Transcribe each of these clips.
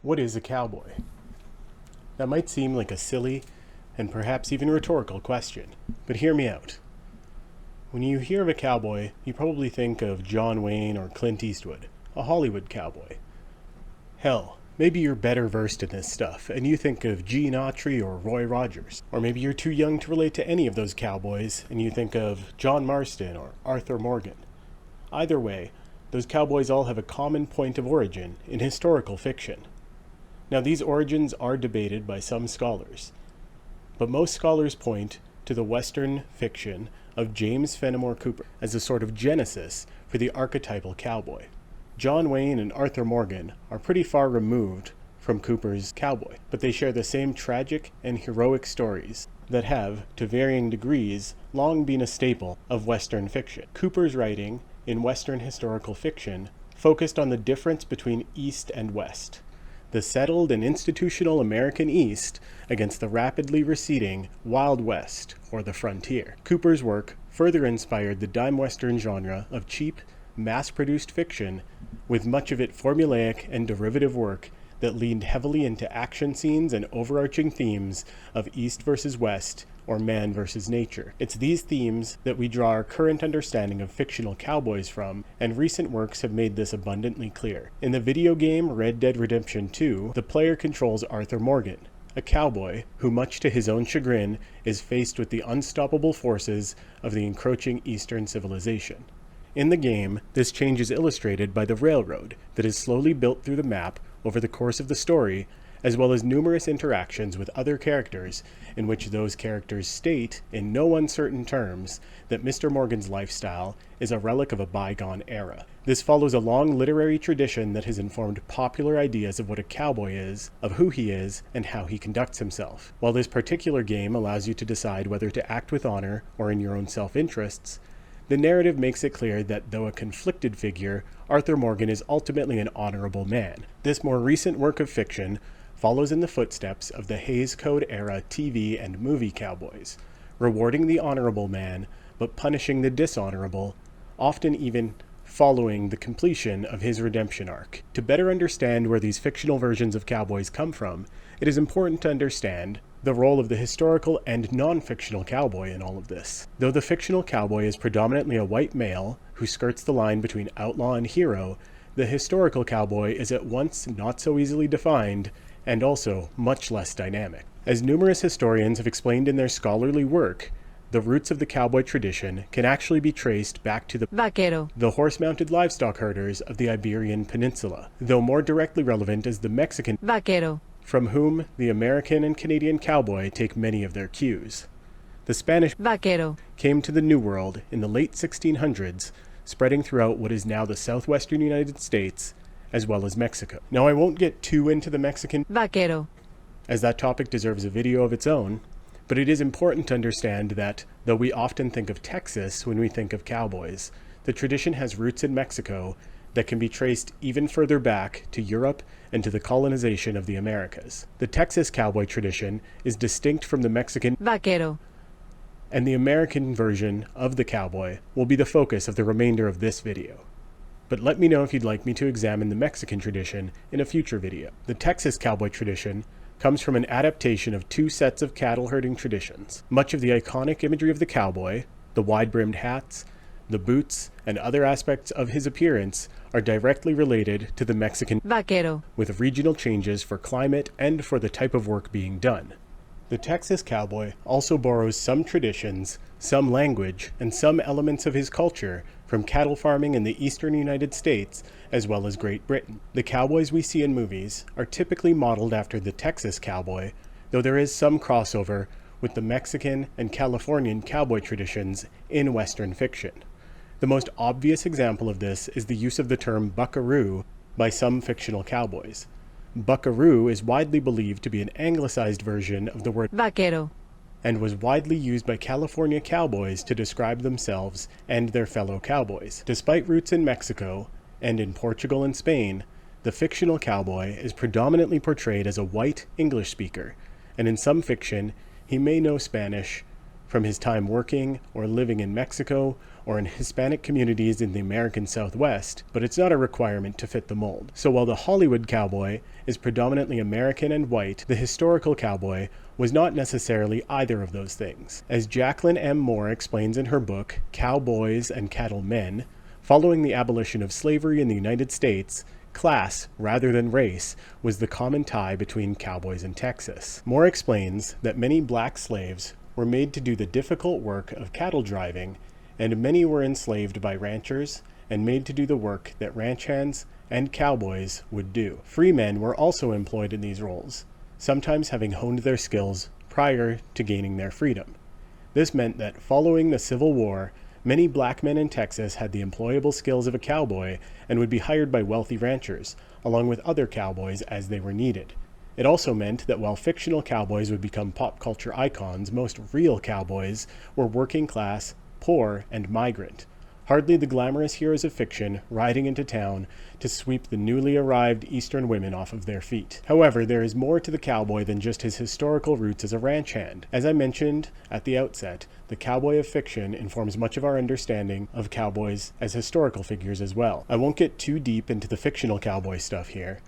What is a cowboy? That might seem like a silly and perhaps even rhetorical question, but hear me out. When you hear of a cowboy, you probably think of John Wayne or Clint Eastwood, a Hollywood cowboy. Hell, maybe you're better versed in this stuff, and you think of Gene Autry or Roy Rogers. Or maybe you're too young to relate to any of those cowboys, and you think of John Marston or Arthur Morgan. Either way, those cowboys all have a common point of origin in historical fiction. Now, these origins are debated by some scholars, but most scholars point to the Western fiction of James Fenimore Cooper as a sort of genesis for the archetypal cowboy. John Wayne and Arthur Morgan are pretty far removed from Cooper's cowboy, but they share the same tragic and heroic stories that have, to varying degrees, long been a staple of Western fiction. Cooper's writing in Western historical fiction focused on the difference between East and West, the settled and institutional American East against the rapidly receding Wild West, or the frontier. Cooper's work further inspired the dime Western genre of cheap, mass-produced fiction, with much of it formulaic and derivative work that leaned heavily into action scenes and overarching themes of East versus West, or man versus nature. It's these themes that we draw our current understanding of fictional cowboys from, and recent works have made this abundantly clear. In the video game Red Dead Redemption 2, the player controls Arthur Morgan, a cowboy who, much to his own chagrin, is faced with the unstoppable forces of the encroaching Eastern civilization. In the game, this change is illustrated by the railroad that is slowly built through the map over the course of the story, as well as numerous interactions with other characters in which those characters state, in no uncertain terms, that Mr. Morgan's lifestyle is a relic of a bygone era. This follows a long literary tradition that has informed popular ideas of what a cowboy is, of who he is, and how he conducts himself. While this particular game allows you to decide whether to act with honor or in your own self-interests, the narrative makes it clear that though a conflicted figure, Arthur Morgan is ultimately an honorable man. This more recent work of fiction follows in the footsteps of the Hays Code era TV and movie cowboys, rewarding the honorable man but punishing the dishonorable, often even following the completion of his redemption arc. To better understand where these fictional versions of cowboys come from, it is important to understand the role of the historical and non-fictional cowboy in all of this. Though the fictional cowboy is predominantly a white male who skirts the line between outlaw and hero, the historical cowboy is at once not so easily defined and also much less dynamic. As numerous historians have explained in their scholarly work, the roots of the cowboy tradition can actually be traced back to the horse-mounted livestock herders of the Iberian Peninsula, though more directly relevant is the Mexican from whom the American and Canadian cowboy take many of their cues. The Spanish came to the New World in the late 1600s, spreading throughout what is now the southwestern United States, as well as Mexico. Now, I won't get too into the Mexican as that topic deserves a video of its own, but it is important to understand that, though we often think of Texas when we think of cowboys, the tradition has roots in Mexico that can be traced even further back to Europe and to the colonization of the Americas. The Texas cowboy tradition is distinct from the Mexican and the American version of the cowboy will be the focus of the remainder of this video. But let me know if you'd like me to examine the Mexican tradition in a future video. The Texas cowboy tradition comes from an adaptation of two sets of cattle herding traditions. Much of the iconic imagery of the cowboy, the wide-brimmed hats, the boots, and other aspects of his appearance are directly related to the Mexican with regional changes for climate and for the type of work being done. The Texas cowboy also borrows some traditions, some language, and some elements of his culture from cattle farming in the eastern United States as well as Great Britain. The cowboys we see in movies are typically modeled after the Texas cowboy, though there is some crossover with the Mexican and Californian cowboy traditions in Western fiction. The most obvious example of this is the use of the term buckaroo by some fictional cowboys. Buckaroo is widely believed to be an anglicized version of the word vaquero, and was widely used by California cowboys to describe themselves and their fellow cowboys. Despite roots in Mexico and in Portugal and Spain, the fictional cowboy is predominantly portrayed as a white English speaker, and in some fiction, he may know Spanish from his time working or living in Mexico or in Hispanic communities in the American Southwest, but it's not a requirement to fit the mold. So while the Hollywood cowboy is predominantly American and white, the historical cowboy was not necessarily either of those things. As Jacqueline M. Moore explains in her book, Cowboys and Cattle Men, following the abolition of slavery in the United States, class, rather than race, was the common tie between cowboys in Texas. Moore explains that many black slaves were made to do the difficult work of cattle driving, and many were enslaved by ranchers and made to do the work that ranch hands and cowboys would do. Free men were also employed in these roles, sometimes having honed their skills prior to gaining their freedom. This meant that following the Civil War, many black men in Texas had the employable skills of a cowboy and would be hired by wealthy ranchers, along with other cowboys as they were needed. It also meant that while fictional cowboys would become pop culture icons, most real cowboys were working class, poor, and migrant. Hardly the glamorous heroes of fiction riding into town to sweep the newly arrived Eastern women off of their feet. However, there is more to the cowboy than just his historical roots as a ranch hand. As I mentioned at the outset, the cowboy of fiction informs much of our understanding of cowboys as historical figures as well. I won't get too deep into the fictional cowboy stuff here,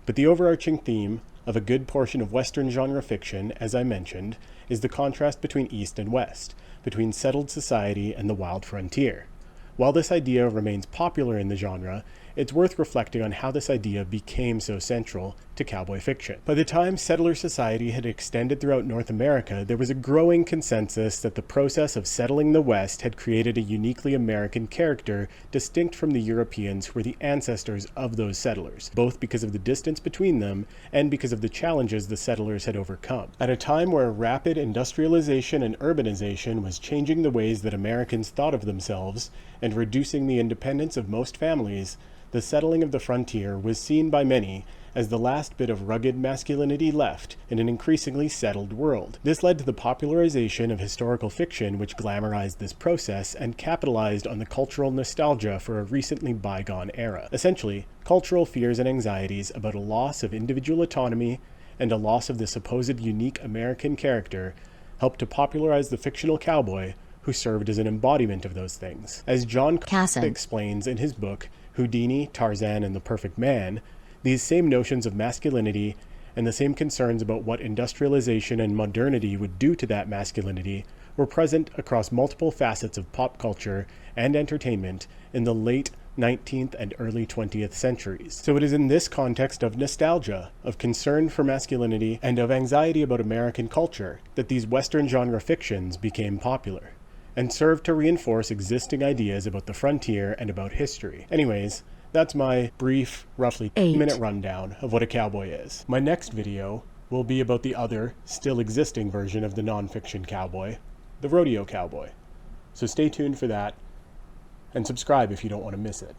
but the overarching theme of a good portion of Western genre fiction, as I mentioned, is the contrast between East and West, between settled society and the wild frontier. While this idea remains popular in the genre, it's worth reflecting on how this idea became so central to cowboy fiction. By the time settler society had extended throughout North America, there was a growing consensus that the process of settling the West had created a uniquely American character distinct from the Europeans who were the ancestors of those settlers, both because of the distance between them and because of the challenges the settlers had overcome. At a time where rapid industrialization and urbanization was changing the ways that Americans thought of themselves and reducing the independence of most families, the settling of the frontier was seen by many as the last bit of rugged masculinity left in an increasingly settled world. This led to the popularization of historical fiction, which glamorized this process and capitalized on the cultural nostalgia for a recently bygone era. Essentially, cultural fears and anxieties about a loss of individual autonomy and a loss of the supposed unique American character helped to popularize the fictional cowboy, who served as an embodiment of those things. As John Casson explains in his book, Houdini, Tarzan, and the Perfect Man, these same notions of masculinity and the same concerns about what industrialization and modernity would do to that masculinity were present across multiple facets of pop culture and entertainment in the late 19th and early 20th centuries. So it is in this context of nostalgia, of concern for masculinity, and of anxiety about American culture that these Western genre fictions became popular, and served to reinforce existing ideas about the frontier and about history. Anyways, that's my brief, roughly 2-minute rundown of what a cowboy is. My next video will be about the other, still existing version of the nonfiction cowboy, the rodeo cowboy. So stay tuned for that, and subscribe if you don't want to miss it.